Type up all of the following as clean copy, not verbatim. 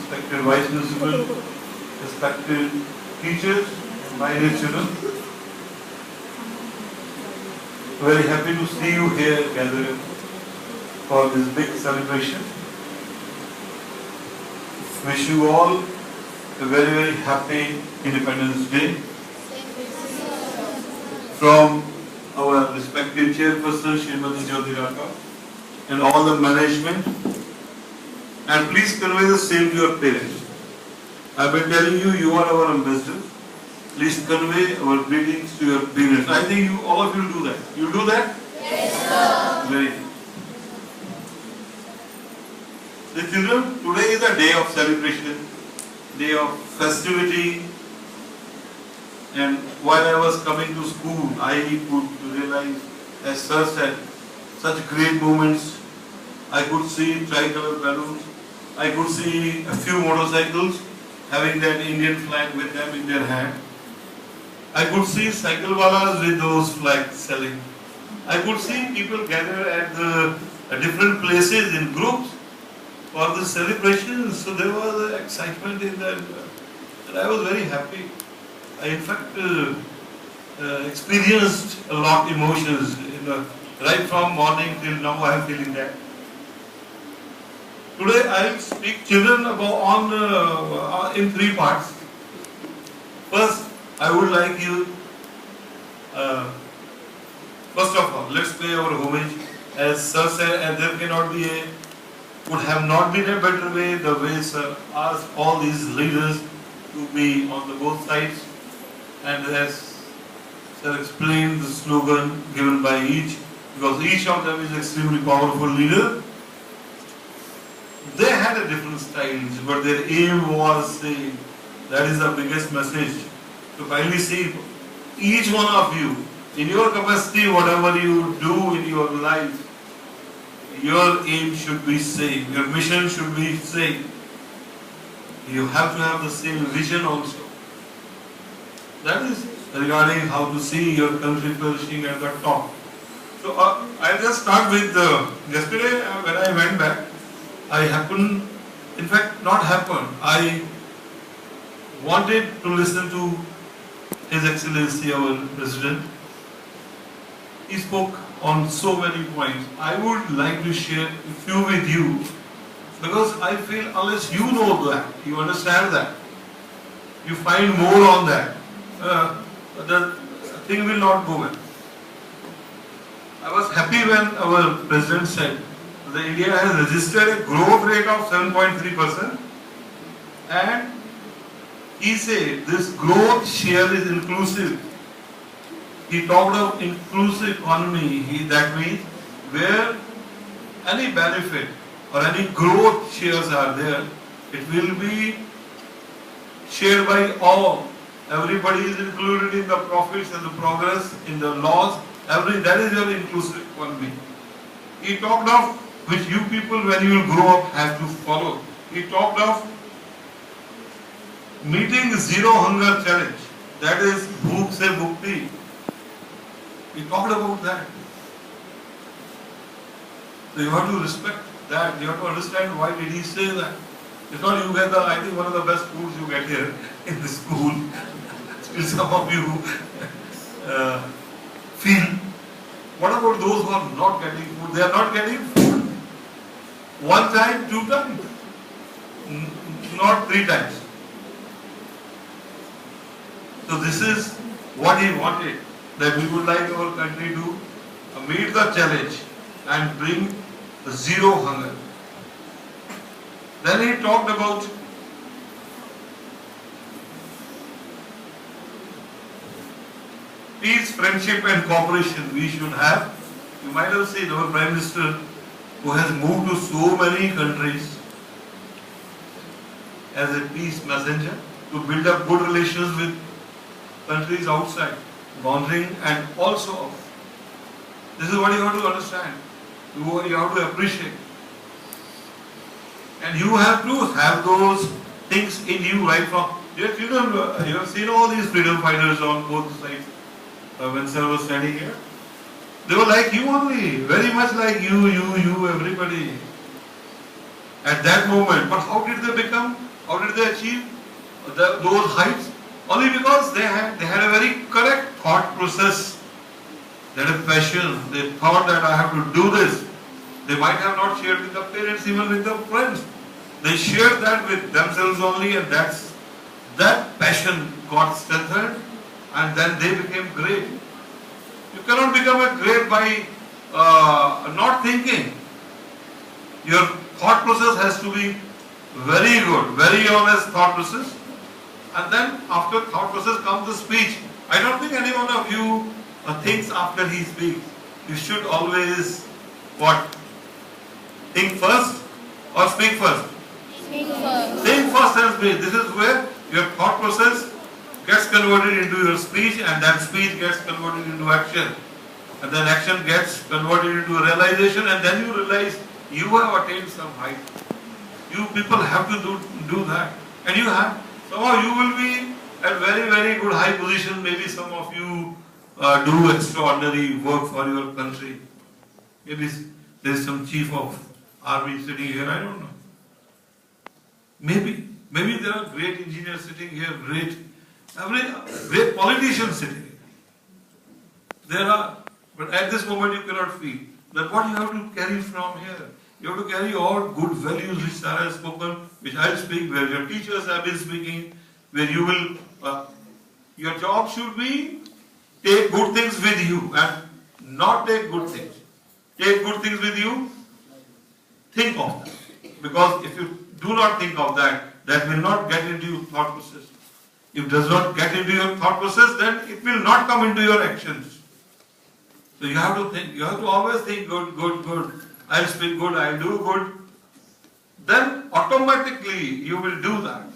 respected Vice Principal, respected teachers, my dear children. Very happy to see you here gathered for this big celebration. Wish you all a very, very happy Independence Day. From our respected chairperson, Srimati Jyoti Raka, and all the management. And please convey the same to your parents. I've been telling you, you are our ambassador. Please convey our greetings to your parents. I think you, all of you do that. You do that? Yes, sir. Very good. The children, today is a day of celebration, day of festivity. And while I was coming to school, I could realize, as sir said, such great moments. I could see tricolor balloons. I could see a few motorcycles having that Indian flag with them in their hand. I could see cycle walas with those flags selling. I could see people gather at the different places in groups for the celebrations. So there was excitement in that, and I was very happy. I in fact experienced a lot of emotions right from morning till now. I am feeling that. Today I will speak children about in three parts. First, I would like you, first of all, let's pay our homage. As sir said, and there cannot be would have not been a better way, the way sir asked all these leaders to be on the both sides. And as sir explained the slogan given by each, because each of them is extremely powerful leader. They had a different styles, but their aim was same. That is the biggest message. To finally see each one of you, in your capacity, whatever you do in your life, your aim should be same. Your mission should be same. You have to have the same vision also. That is regarding how to see your country flourishing at the top. So I'll just start with yesterday when I went back. I happened, in fact not happened, I wanted to listen to His Excellency our President. He spoke on so many points. I would like to share a few with you because I feel unless you know that, you understand that, you find more on that, the thing will not go well. I was happy when our President said that India has registered a growth rate of 7.3%, and he said this growth share is inclusive. He talked of inclusive economy. That means where any benefit or any growth shares are there, it will be shared by all. Everybody is included in the profits and the progress, in the laws. That is your inclusive economy. He talked of which you people when you will grow up have to follow. He talked of meeting zero hunger challenge. That is Bhook Se Mukti. He talked about that. So you have to respect that. You have to understand why did he say that. It's not you get I think one of the best foods you get here in the school. Still some of you feel. What about those who are not getting food? They are not getting food. One time, two times. Not three times. So this is what he wanted. That we would like our country to meet the challenge and bring zero hunger. Then he talked about peace, friendship and cooperation we should have. You might have seen our Prime Minister who has moved to so many countries as a peace messenger to build up good relations with countries outside, boundary and also this is what you have to understand. You have to appreciate. And you have to have those things in you right from you have seen all these freedom fighters on both sides when sir was standing here. They were like you only, very much like you, everybody. At that moment, but how did they become did they achieve those heights? Only because they had a very correct thought process. They had a passion. They thought that I have to do this. They might have not shared with the parents, even with the friends. They shared that with themselves only, and that passion got strengthened, and then they became great. You cannot become a great by not thinking. Your thought process has to be very good, very honest thought process. And then after thought process comes the speech. I don't think any one of you thinks after he speaks. You should always what? Think first or speak first? Speak first. Think first and speak. This is where your thought process gets converted into your speech, and that speech gets converted into action. And then action gets converted into realization, and then you realize you have attained some height. You people have to do that. And you have. Somehow you will be at very, very good high position. Maybe some of you do extraordinary work for your country. Maybe there is some chief of army sitting here, I don't know. Maybe there are great engineers sitting here, great politicians sitting here. There are, but at this moment you cannot feel. That what you have to carry from here. You have to carry all good values which Sarah has spoken, which I will speak, where your teachers have been speaking, where you will, your job should be take good things with you and not take good things. Take good things with you, think of that. Because if you do not think of that, that will not get into your thought process. If it does not get into your thought process, then it will not come into your actions. So you have to think, you have to always think good, good, good. I'll speak good, I'll do good. Then automatically you will do that.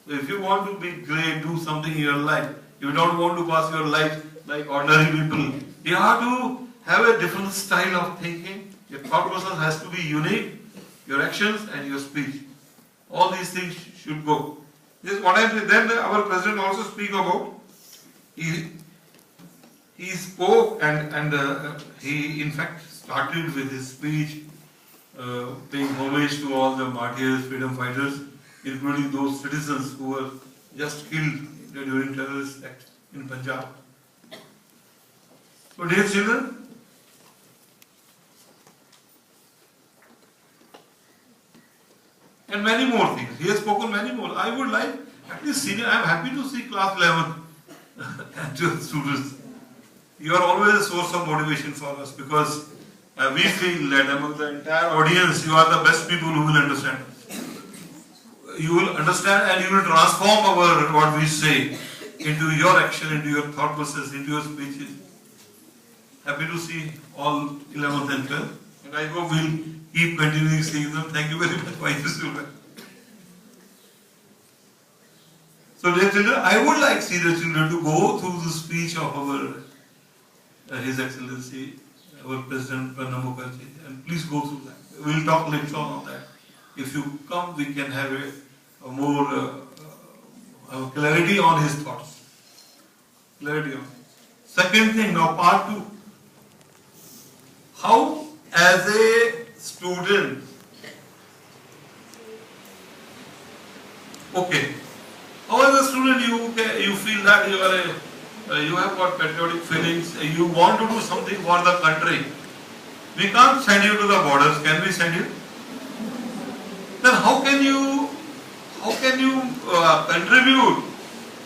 So if you want to be great, do something in your life, you don't want to pass your life like ordinary people, you have to have a different style of thinking. Your thought process has to be unique, your actions and your speech. All these things should go. This is what I say. Then our president also speak about. He spoke and he in fact started with his speech paying homage to all the martyrs, freedom fighters, including those citizens who were just killed during terrorist act in Punjab. So dear children, and many more things. He has spoken many more. I would like at least senior. I am happy to see class 11 and 12 students. You are always a source of motivation for us because we feel that among the entire audience, you are the best people who will understand us. You will understand and you will transform our what we say into your action, into your thought process, into your speeches. Happy to see all 11th and 12th, and I hope we'll keep continuing seeing them. Thank you very much, Vice Chancellor. So, dear children, I would like senior children to go through the speech of our His Excellency, our President Pranab Mukherjee, and please go through that. We'll talk later on that. If you come, we can have a more clarity on his thoughts. Clarity on. Second thing, now part 2. How, as a student, okay, how as a student you feel that you are you have got patriotic feelings, you want to do something for the country. We can't send you to the borders, can we send you? Then how can you contribute?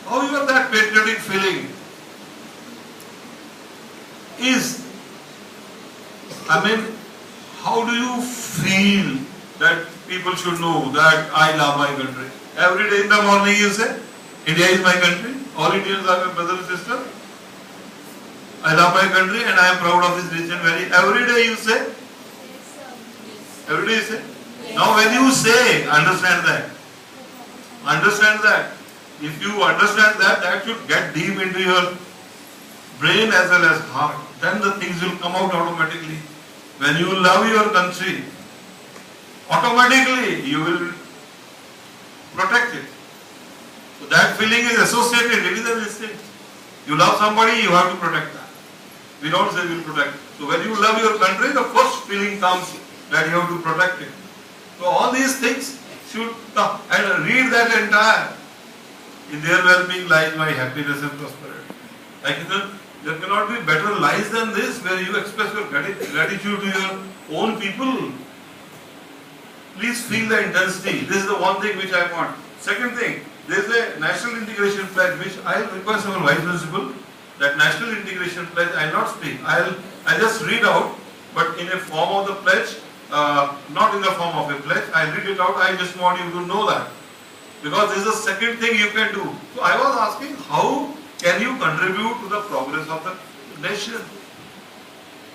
How you have that patriotic feeling? How do you feel that people should know that I love my country? Every day in the morning you say, India is my country, all Indians are my brother and sister. I love my country and I am proud of this region. Every day you say? Every day you say? Now when you say, understand that. Understand that. If you understand that, that should get deep into your brain as well as heart. Then the things will come out automatically. When you love your country, automatically you will protect it. So that feeling is associated, it is an instinct. You love somebody, you have to protect that. We don't say we will protect. So when you love your country, the first feeling comes that you have to protect it. So all these things should come and read that entire. In their well-being lies my happiness and prosperity. There cannot be better lies than this, where you express your gratitude to your own people. Please feel the intensity. This is the one thing which I want. Second thing, there is a national integration pledge which I request our Vice Principal, that national integration pledge I will not speak. I'll just read out, but in a form of the pledge, not in the form of a pledge. I'll read it out. I just want you to know that. Because this is the second thing you can do. So I was asking, how can you contribute to the progress of the nation?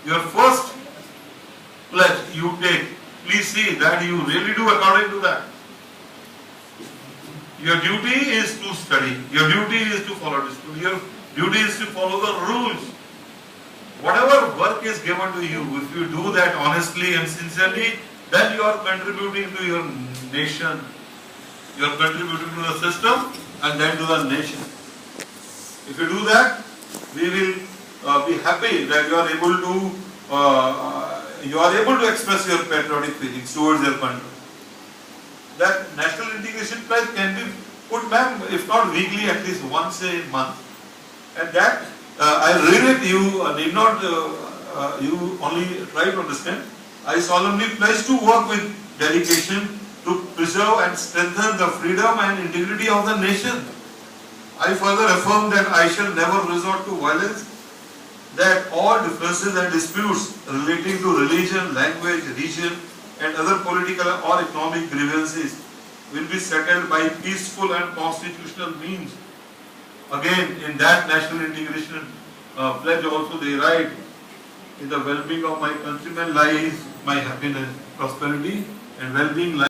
Your first pledge you take, please see that you really do according to that. Your duty is to study. Your duty is to follow the school. Your duty is to follow the rules. Whatever work is given to you, if you do that honestly and sincerely, then you are contributing to your nation. You are contributing to the system and then to the nation. If you do that, we will be happy that you are able to express your patriotic feelings towards your country. That national integration pledge can be put, ma'am, if not weekly, at least once a month. And that I read it. You need not. You only try to understand. I solemnly pledge to work with dedication to preserve and strengthen the freedom and integrity of the nation. I further affirm that I shall never resort to violence, that all differences and disputes relating to religion, language, region and other political or economic grievances will be settled by peaceful and constitutional means. Again, in that national integration pledge also they write, in the well-being of my countrymen lies my happiness, prosperity and well-being lies